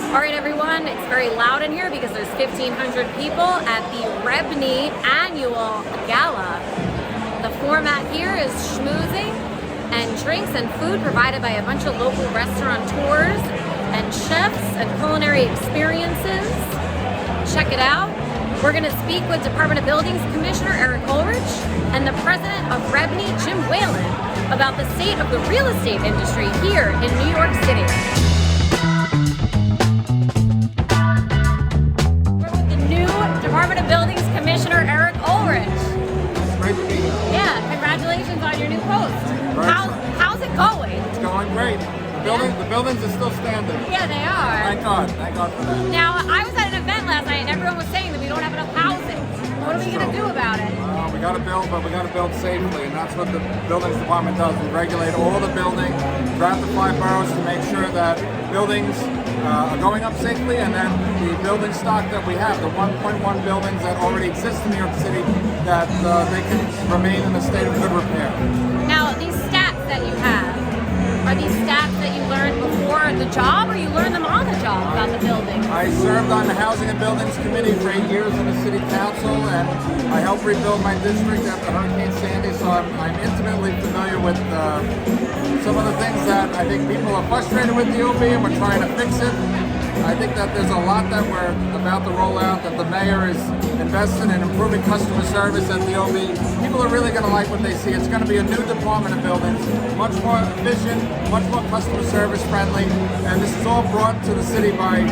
All right, everyone, it's very loud in here because there's 1,500 people at the REBNY annual gala. The format here is schmoozing and drinks and food provided by a bunch of local restaurateurs and chefs and culinary experiences. Check it out. We're going to speak with Department of Buildings Commissioner Ulrich and the President of REBNY, Whelan, about the state of the real estate industry here in New York City. We're with the new Department of Buildings Commissioner Ulrich. It's great to be here. Yeah, congratulations on your new post. How's it going? It's going great. The buildings are still standing. Yeah, they are. Thank God for that. Now, I was at an event last night and everyone was saying that we don't have enough housing. What are we going to do about it? We got to build, but we got to build safely, and that's what the buildings department does. We regulate all the building, draft the 5 boroughs to make sure that buildings are going up safely, and then the building stock that we have, the 1.1 buildings that already exist in New York City, that they can remain in a state of good repair. Now, these stats that you have, are these stats that you learned before the job, or you learned them on the job about the building? I served on the Housing and Buildings Committee for 8 years in the City Council, and I helped rebuild my district after Hurricane Sandy, so I'm intimately familiar with some of the things that I think people are frustrated with the OB, and we're trying to fix it. I think that there's a lot that we're about to roll out, that the mayor is invested in improving customer service at the OB. People are really going to like what they see. It's going to be a new department of buildings, much more efficient, much more customer service friendly, and this is all brought to the city by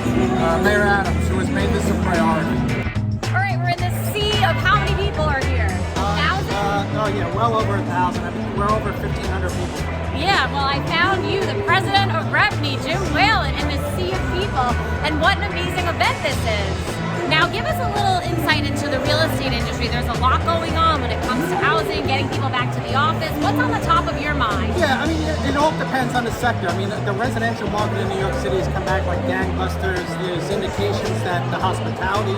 Mayor Adams, who has made this a priority. All right, we're in the sea of how many people are here? 1,000? Oh yeah, well over 1,000. I mean, we're over 1,500 people. Yeah, well, I found you, the President of REBNY, Whelan, in this sea of people, and what an amazing event this is. Now, give us a little insight into the real estate industry. There's a lot going on when it comes to housing, getting people back to the office. What's on the top of your mind? Yeah, I mean, it all depends on the sector. I mean, the residential market in New York City has come back like gangbusters. There's indications that the hospitality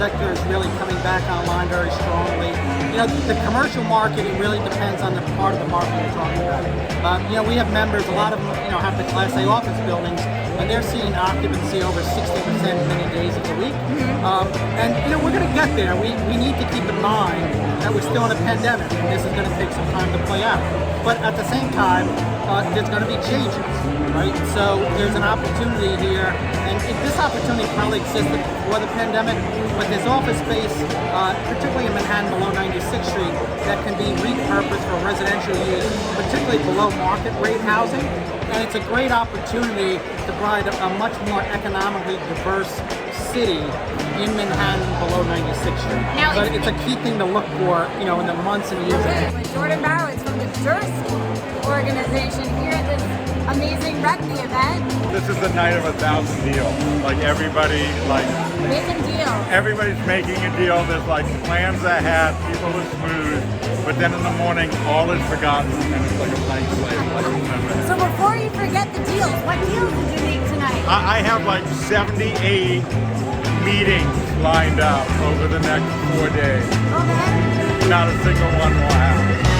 sector is really coming back online very strongly. You know, the commercial market, it really depends on the part of the market you're talking about. You know, we have members, a lot of them, you know, have the Class A office buildings, and they're seeing occupancy over 60% many days of the week. And, you know, we're going to get there. We need to keep in mind that we're still in a pandemic, and this is going to take some time to play out. But at the same time, there's going to be changes, right? So there's an opportunity here, and this opportunity probably existed before the pandemic, but there's office space, particularly in Manhattan below 96th Street, that can be repurposed for residential use, particularly below market rate housing. And it's a great opportunity to provide a much more economically diverse city in Manhattan below 96th Street. Now, but it's a key thing to look for, you know, in the months and years ahead. With Jordan Barrett's from the Durst organization here at this amazing REBNY event. This is the night of 1,000 deals. Like everybody, Making deals. everybody's making a deal. There's like plans ahead, people are smooth, but then in the morning, all is forgotten, and it's like a blank slate. So before you forget the deals, what deals did you make tonight? I have like 78 meetings lined up over the next 4 days. Okay. Not a single one will happen.